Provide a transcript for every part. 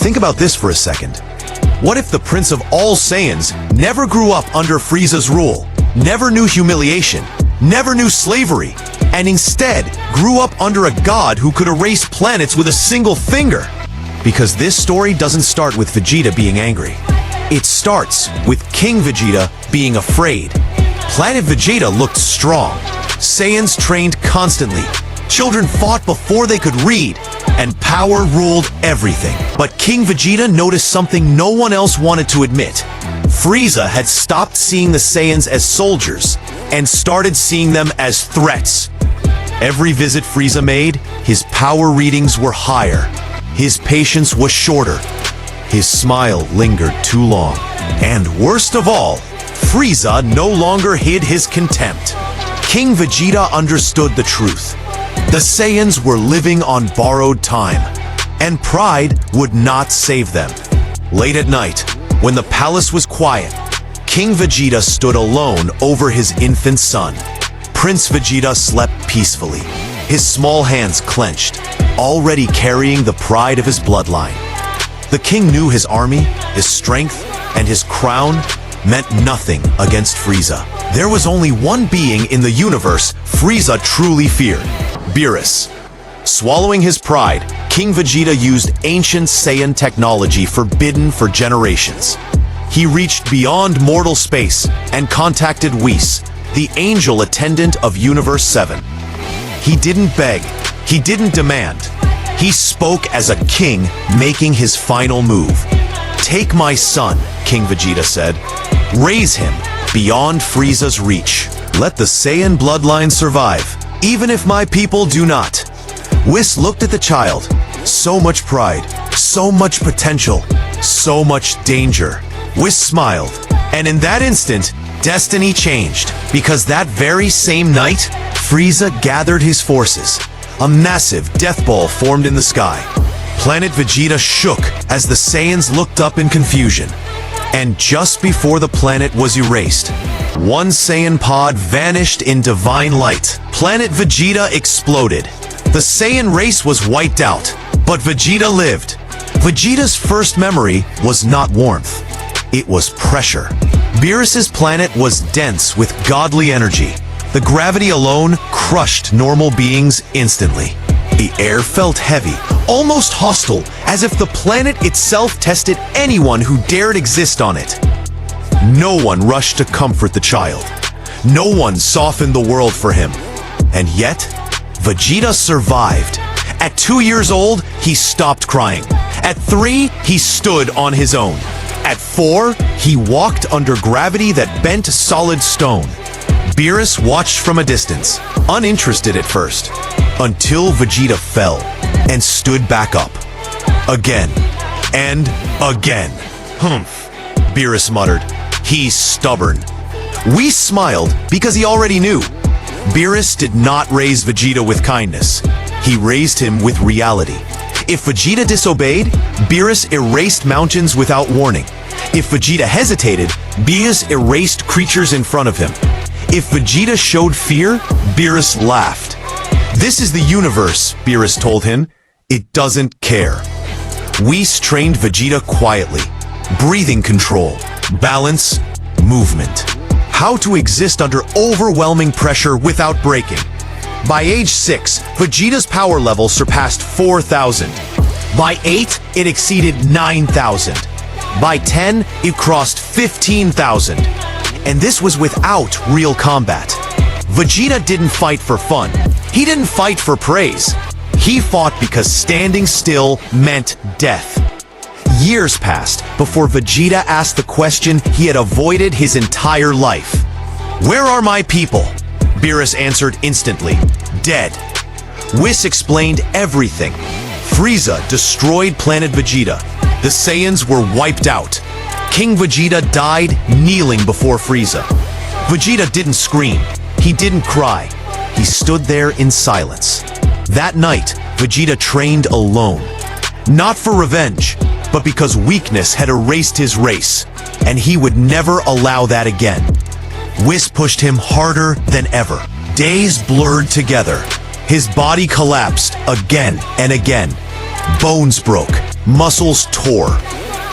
Think about this for a second. What if the Prince of all Saiyans never grew up under Frieza's rule, never knew humiliation, never knew slavery, and instead grew up under a god who could erase planets with a single finger? Because this story doesn't start with Vegeta being angry. It starts with King Vegeta being afraid. Planet Vegeta looked strong. Saiyans trained constantly. Children fought before they could read, and power ruled everything. But King Vegeta noticed something no one else wanted to admit. Frieza had stopped seeing the Saiyans as soldiers and started seeing them as threats. Every visit Frieza made, his power readings were higher. His patience was shorter. His smile lingered too long. And worst of all, Frieza no longer hid his contempt. King Vegeta understood the truth. The Saiyans were living on borrowed time, and pride would not save them. Late at night, when the palace was quiet, King Vegeta stood alone over his infant son. Prince Vegeta slept peacefully, his small hands clenched, already carrying the pride of his bloodline. The king knew his army, his strength, and his crown meant nothing against Frieza. There was only one being in the universe Frieza truly feared: Beerus. Swallowing his pride, King Vegeta used ancient Saiyan technology forbidden for generations. He reached beyond mortal space and contacted Whis, the angel attendant of Universe 7. He didn't beg, he didn't demand. He spoke as a king making his final move. "Take my son," King Vegeta said. "Raise him beyond Frieza's reach. Let the Saiyan bloodline survive, even if my people do not." Whis looked at the child. So much pride, so much potential, so much danger. Whis smiled, and in that instant, destiny changed. Because that very same night, Frieza gathered his forces. A massive death ball formed in the sky. Planet Vegeta shook as the Saiyans looked up in confusion. And just before the planet was erased, one Saiyan pod vanished in divine light. Planet Vegeta exploded. The Saiyan race was wiped out, but Vegeta lived. Vegeta's first memory was not warmth. It was pressure. Beerus's planet was dense with godly energy. The gravity alone crushed normal beings instantly. The air felt heavy, almost hostile, as if the planet itself tested anyone who dared exist on it. No one rushed to comfort the child. No one softened the world for him. And yet, Vegeta survived. At 2 years old, he stopped crying. At 3, he stood on his own. At 4, he walked under gravity that bent solid stone. Beerus watched from a distance, uninterested at first, until Vegeta fell and stood back up. Again and again. "Humph," Beerus muttered. "He's stubborn." We smiled because he already knew. Beerus did not raise Vegeta with kindness. He raised him with reality. If Vegeta disobeyed, Beerus erased mountains without warning. If Vegeta hesitated, Beerus erased creatures in front of him. If Vegeta showed fear, Beerus laughed. "This is the universe," Beerus told him. "It doesn't care." Whis trained Vegeta quietly. Breathing control, balance, movement. How to exist under overwhelming pressure without breaking. By age 6, Vegeta's power level surpassed 4,000. By 8, it exceeded 9,000. By 10, it crossed 15,000. And this was without real combat. Vegeta didn't fight for fun. He didn't fight for praise. He fought because standing still meant death. Years passed before Vegeta asked the question he had avoided his entire life. "Where are my people?" Beerus answered instantly, "Dead." Whis explained everything. Frieza destroyed planet Vegeta. The Saiyans were wiped out. King Vegeta died kneeling before Frieza. Vegeta didn't scream. He didn't cry. He stood there in silence. That night, Vegeta trained alone. Not for revenge, but because weakness had erased his race, and he would never allow that again. Whis pushed him harder than ever. Days blurred together. His body collapsed again and again. Bones broke. muscles tore.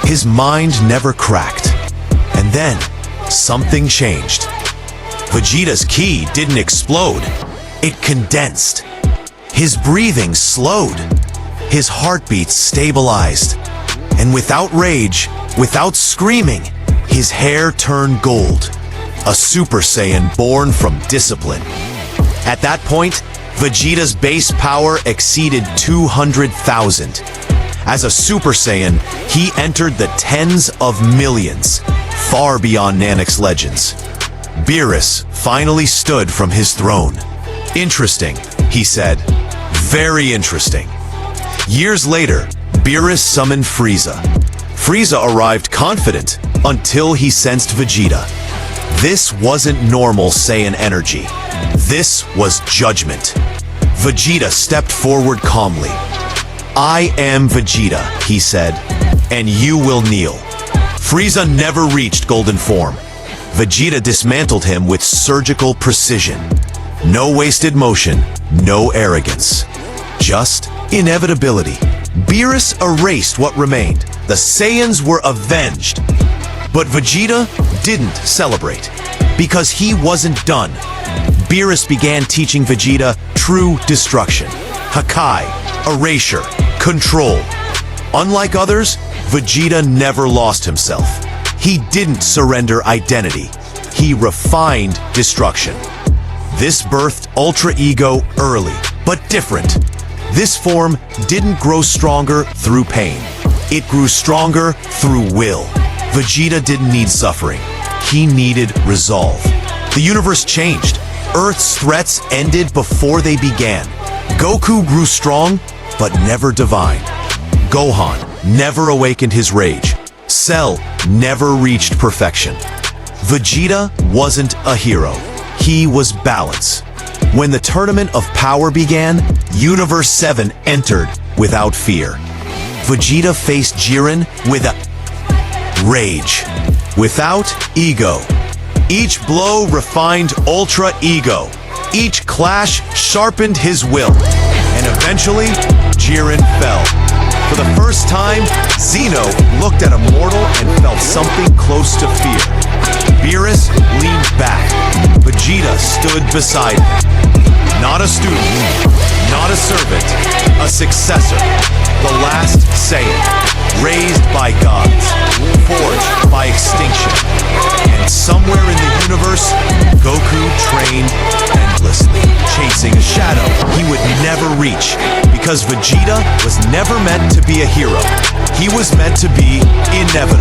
His mind never cracked. And then, something changed. Vegeta's ki didn't explode. It condensed. His breathing slowed. His heartbeat stabilized. And without rage, without screaming, his hair turned gold. A Super Saiyan born from discipline. At that point, Vegeta's base power exceeded 200,000. As a Super Saiyan, he entered the tens of millions, far beyond Nanak's legends. Beerus finally stood from his throne. Interesting, he said. Very interesting. Years later, Beerus summoned Frieza. Frieza arrived confident until he sensed Vegeta. This wasn't normal Saiyan energy. This was judgment. Vegeta stepped forward calmly. "I am Vegeta," he said, "and you will kneel." Frieza never reached golden form. Vegeta dismantled him with surgical precision. No wasted motion, no arrogance. Just inevitability. Beerus erased what remained. The Saiyans were avenged. But Vegeta didn't celebrate, because he wasn't done. Beerus began teaching Vegeta true destruction. Hakai, erasure, control. Unlike others, Vegeta never lost himself. He didn't surrender identity. He refined destruction. This birthed Ultra Ego early, but different. This form didn't grow stronger through pain. It grew stronger through will. Vegeta didn't need suffering. He needed resolve. The universe changed. Earth's threats ended before they began. Goku grew strong, but never divine. Gohan never awakened his rage. Cell never reached perfection. Vegeta wasn't a hero. He was balance. When the Tournament of Power began, Universe 7 entered without fear. Vegeta faced Jiren with a rage, without ego. Each blow refined Ultra Ego. Each clash sharpened his will. And eventually, Jiren fell. For the first time, Zeno looked at a mortal and felt something close to fear. Beerus leaned back. Vegeta stood beside him. Not a student, not a servant, a successor. The last Saiyan, raised by gods, forged by extinction. And somewhere in the universe, Goku trained endlessly, chasing a shadow he would never reach. Because Vegeta was never meant to be a hero. He was meant to be inevitable.